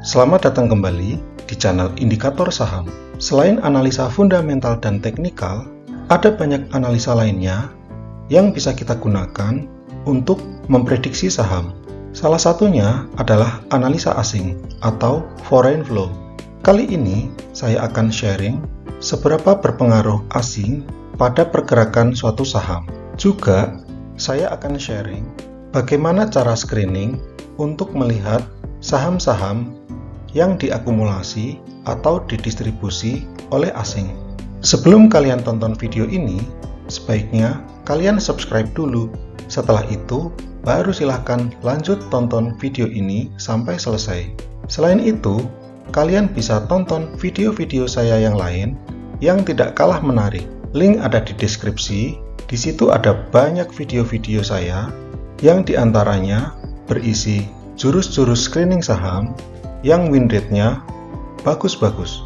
Selamat datang kembali di channel Indikator Saham. Selain analisa fundamental dan teknikal, ada banyak analisa lainnya yang bisa kita gunakan untuk memprediksi saham. Salah satunya adalah analisa asing atau foreign flow. Kali ini saya akan sharing seberapa berpengaruh asing pada pergerakan suatu saham. Juga saya akan sharing bagaimana cara screening untuk melihat saham-saham yang diakumulasi atau didistribusi oleh asing. Sebelum kalian tonton video ini, sebaiknya kalian subscribe dulu. Setelah itu, baru silahkan lanjut tonton video ini sampai selesai. Selain itu, kalian bisa tonton video-video saya yang lain yang tidak kalah menarik. Link ada di deskripsi. Di situ ada banyak video-video saya yang diantaranya berisi jurus-jurus screening saham yang win rate-nya bagus-bagus.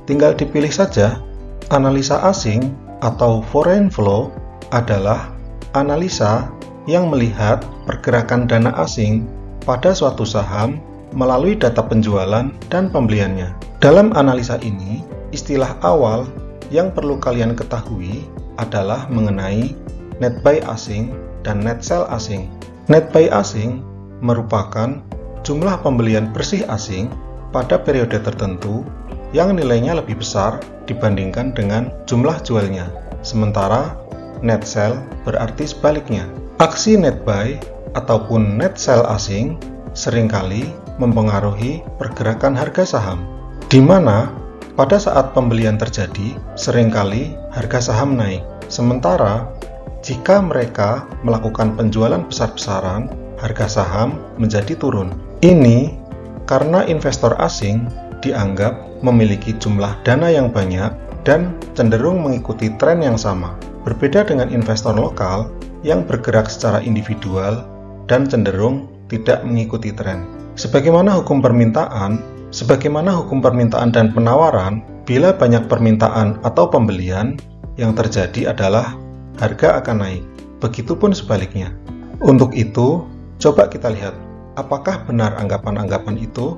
Tinggal dipilih saja. Analisa asing atau foreign flow adalah analisa yang melihat pergerakan dana asing pada suatu saham melalui data penjualan dan pembeliannya. Dalam analisa ini, istilah awal yang perlu kalian ketahui adalah mengenai net buy asing dan net sell asing. Net buy asing merupakan jumlah pembelian bersih asing pada periode tertentu yang nilainya lebih besar dibandingkan dengan jumlah jualnya. Sementara net sell berarti sebaliknya. Aksi net buy ataupun net sell asing seringkali mempengaruhi pergerakan harga saham, di mana pada saat pembelian terjadi, seringkali harga saham naik. Sementara, jika mereka melakukan penjualan besar-besaran, harga saham menjadi turun. Ini karena investor asing dianggap memiliki jumlah dana yang banyak dan cenderung mengikuti tren yang sama. Berbeda dengan investor lokal yang bergerak secara individual dan cenderung tidak mengikuti tren. Sebagaimana hukum permintaan dan penawaran, bila banyak permintaan atau pembelian, yang terjadi adalah harga akan naik. Begitupun sebaliknya. Untuk itu, coba kita lihat apakah benar anggapan-anggapan itu.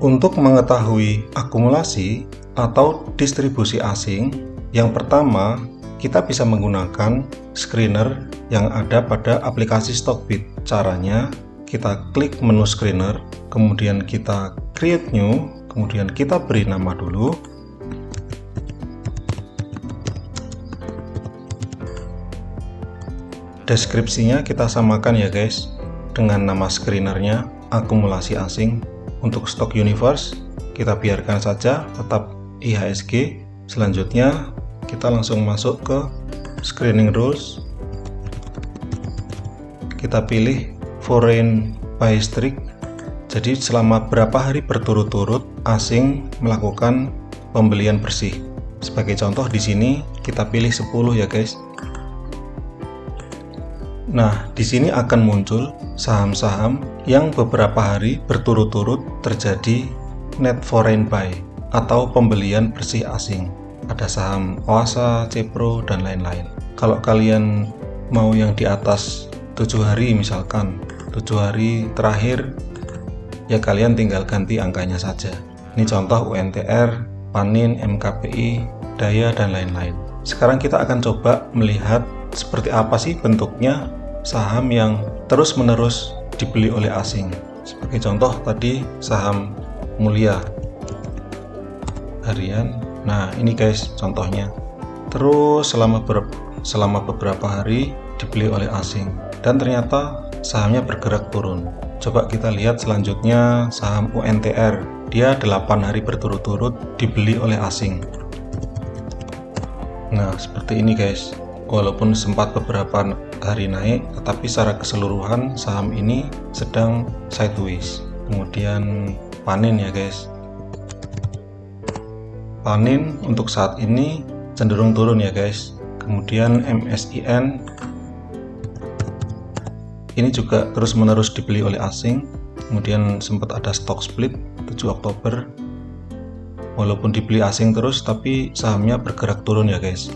Untuk mengetahui akumulasi atau distribusi asing, yang pertama kita bisa menggunakan screener yang ada pada aplikasi Stockbit. Caranya, kita klik menu screener, kemudian kita create new, kemudian kita beri nama dulu. Deskripsinya kita samakan ya guys dengan nama screenernya akumulasi asing. Untuk Stock Universe kita biarkan saja tetap IHSG. Selanjutnya kita langsung masuk ke screening rules. Kita pilih foreign buy streak. Jadi selama berapa hari berturut-turut asing melakukan pembelian bersih. Sebagai contoh di sini kita pilih 10 ya guys. Nah, di sini akan muncul saham-saham yang beberapa hari berturut-turut terjadi net foreign buy atau pembelian bersih asing. Ada saham Oasa, Cepro, dan lain-lain. Kalau kalian mau yang di atas 7 hari misalkan, 7 hari terakhir, ya kalian tinggal ganti angkanya saja. Ini contoh UNTR, Panin, MKPI, Daya, dan lain-lain. Sekarang kita akan coba melihat seperti apa sih bentuknya saham yang terus-menerus dibeli oleh asing. Sebagai contoh tadi saham Mulia harian. Nah, ini guys contohnya. Terus selama beberapa hari dibeli oleh asing dan ternyata sahamnya bergerak turun. Coba kita lihat selanjutnya saham UNTR. Dia 8 hari berturut-turut dibeli oleh asing. Nah, seperti ini guys. Walaupun sempat beberapa hari naik, tetapi secara keseluruhan saham ini sedang sideways. Kemudian Panin ya guys. Panin untuk saat ini cenderung turun ya guys. Kemudian MSIN ini juga terus-menerus dibeli oleh asing. Kemudian sempat ada stock split 7 Oktober. Walaupun dibeli asing terus, tapi sahamnya bergerak turun ya guys.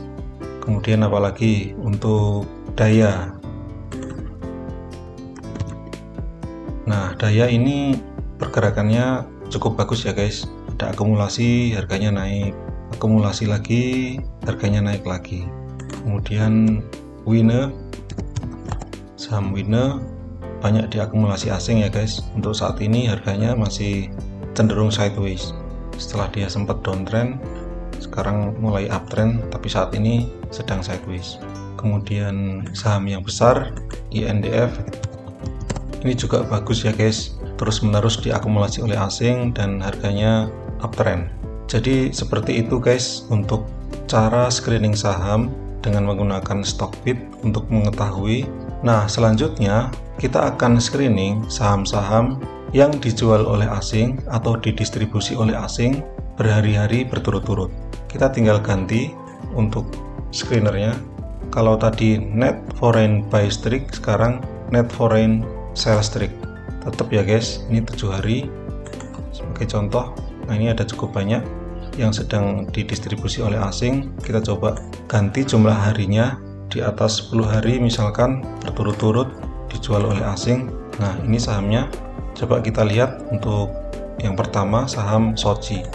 Kemudian apalagi untuk Daya. Nah, Daya ini pergerakannya cukup bagus ya guys. Ada akumulasi, harganya naik, akumulasi lagi, harganya naik lagi. Kemudian Wine, saham Wine banyak diakumulasi asing ya guys. Untuk saat ini harganya masih cenderung sideways. Setelah dia sempat downtrend, sekarang mulai uptrend, tapi saat ini sedang sideways. Kemudian saham yang besar INDF, ini juga bagus ya guys, terus menerus diakumulasi oleh asing dan harganya uptrend. Jadi seperti itu guys untuk cara screening saham dengan menggunakan Stockbit untuk mengetahui. Nah, selanjutnya kita akan screening saham-saham yang dijual oleh asing atau didistribusi oleh asing berhari-hari berturut-turut. Kita tinggal ganti untuk screenernya. Kalau tadi net foreign buy streak, sekarang net foreign sell streak. Tetap ya guys, ini 7 hari sebagai contoh. Nah, ini ada cukup banyak yang sedang didistribusi oleh asing. Kita coba ganti jumlah harinya, di atas 10 hari misalkan berturut-turut dijual oleh asing. Nah, ini sahamnya. Coba kita lihat untuk yang pertama, saham Soci.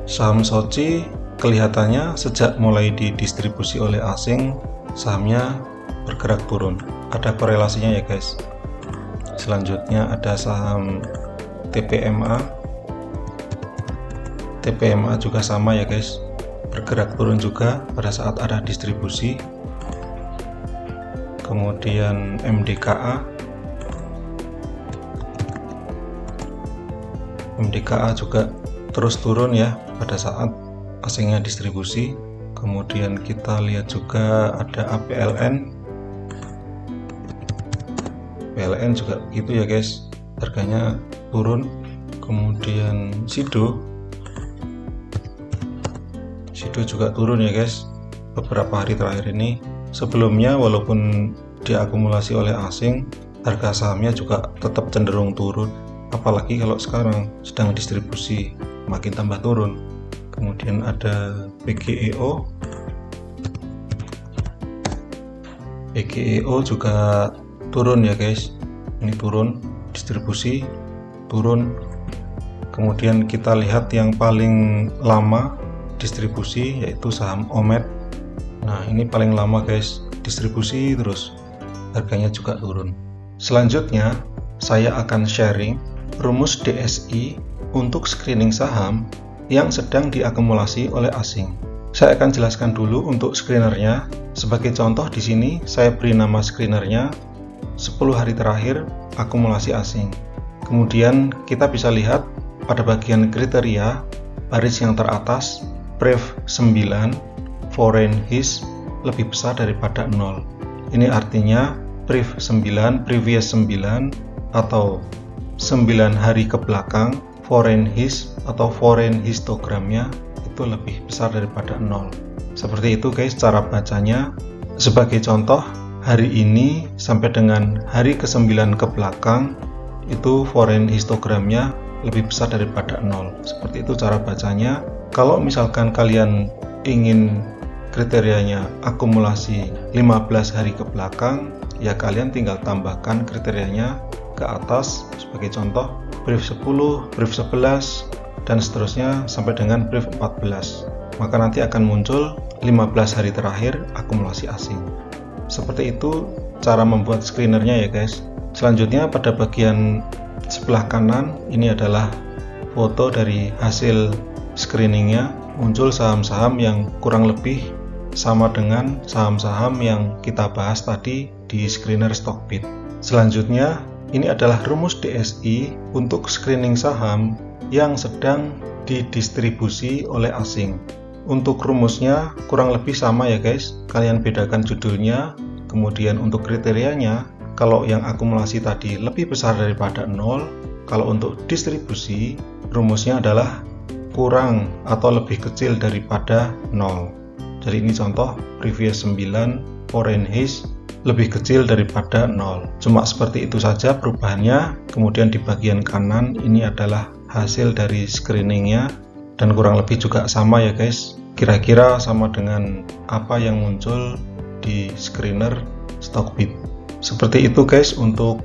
Saham Soci kelihatannya sejak mulai didistribusi oleh asing, sahamnya bergerak turun. Ada korelasinya ya guys. Selanjutnya ada saham TPMA. TPMA juga sama ya guys, bergerak turun juga pada saat ada distribusi. Kemudian MDKA. MDKA juga terus turun ya pada saat asingnya distribusi. Kemudian kita lihat juga ada APLN. PLN juga begitu ya guys, harganya turun. Kemudian Sido juga turun ya guys beberapa hari terakhir ini. Sebelumnya walaupun diakumulasi oleh asing, harga sahamnya juga tetap cenderung turun, apalagi kalau sekarang sedang distribusi, makin tambah turun. Kemudian ada PGEO. PGEO juga turun ya guys, ini turun, distribusi turun. Kemudian kita lihat yang paling lama distribusi yaitu saham OMED. Nah, ini paling lama guys, distribusi terus, harganya juga turun. Selanjutnya saya akan sharing rumus DSI untuk screening saham yang sedang diakumulasi oleh asing. Saya akan jelaskan dulu untuk screenernya. Sebagai contoh di sini saya beri nama screenernya 10 hari terakhir akumulasi asing. Kemudian kita bisa lihat pada bagian kriteria baris yang teratas, PREF 9 foreign his lebih besar daripada 0. Ini artinya PREF 9 previous 9 atau 9 hari ke belakang, foreign his atau foreign histogramnya itu lebih besar daripada 0. Seperti itu guys cara bacanya. Sebagai contoh, hari ini sampai dengan hari ke-9 ke belakang itu foreign histogramnya lebih besar daripada 0. Seperti itu cara bacanya. Kalau misalkan kalian ingin kriterianya akumulasi 15 hari ke belakang, ya kalian tinggal tambahkan kriterianya ke atas. Sebagai contoh, brief 10, brief 11, dan seterusnya sampai dengan brief 14. Maka nanti akan muncul 15 hari terakhir akumulasi asing. Seperti itu cara membuat screenernya ya guys. Selanjutnya pada bagian sebelah kanan, ini adalah foto dari hasil screeningnya. Muncul saham-saham yang kurang lebih sama dengan saham-saham yang kita bahas tadi di screener Stockbit. Selanjutnya, ini adalah rumus DSI untuk screening saham yang sedang didistribusi oleh asing. Untuk rumusnya kurang lebih sama ya guys, kalian bedakan judulnya. Kemudian untuk kriterianya, kalau yang akumulasi tadi lebih besar daripada 0, kalau untuk distribusi, rumusnya adalah kurang atau lebih kecil daripada 0. Jadi ini contoh, previous 9 foreign his lebih kecil daripada 0. Cuma seperti itu saja perubahannya. Kemudian di bagian kanan ini adalah hasil dari screeningnya, dan kurang lebih juga sama ya guys, kira-kira sama dengan apa yang muncul di screener Stockbit. Seperti itu guys untuk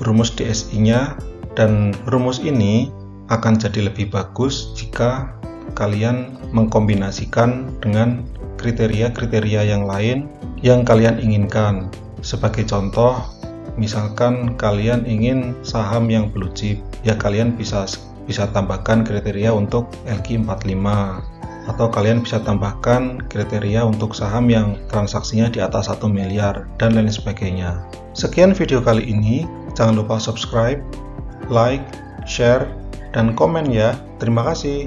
rumus DSI-nya, dan rumus ini akan jadi lebih bagus jika kalian mengkombinasikan dengan kriteria-kriteria yang lain yang kalian inginkan. Sebagai contoh, misalkan kalian ingin saham yang blue chip, ya kalian bisa tambahkan kriteria untuk LQ45, atau kalian bisa tambahkan kriteria untuk saham yang transaksinya di atas 1 miliar, dan lain sebagainya. Sekian video kali ini, jangan lupa subscribe, like, share, dan komen ya. Terima kasih.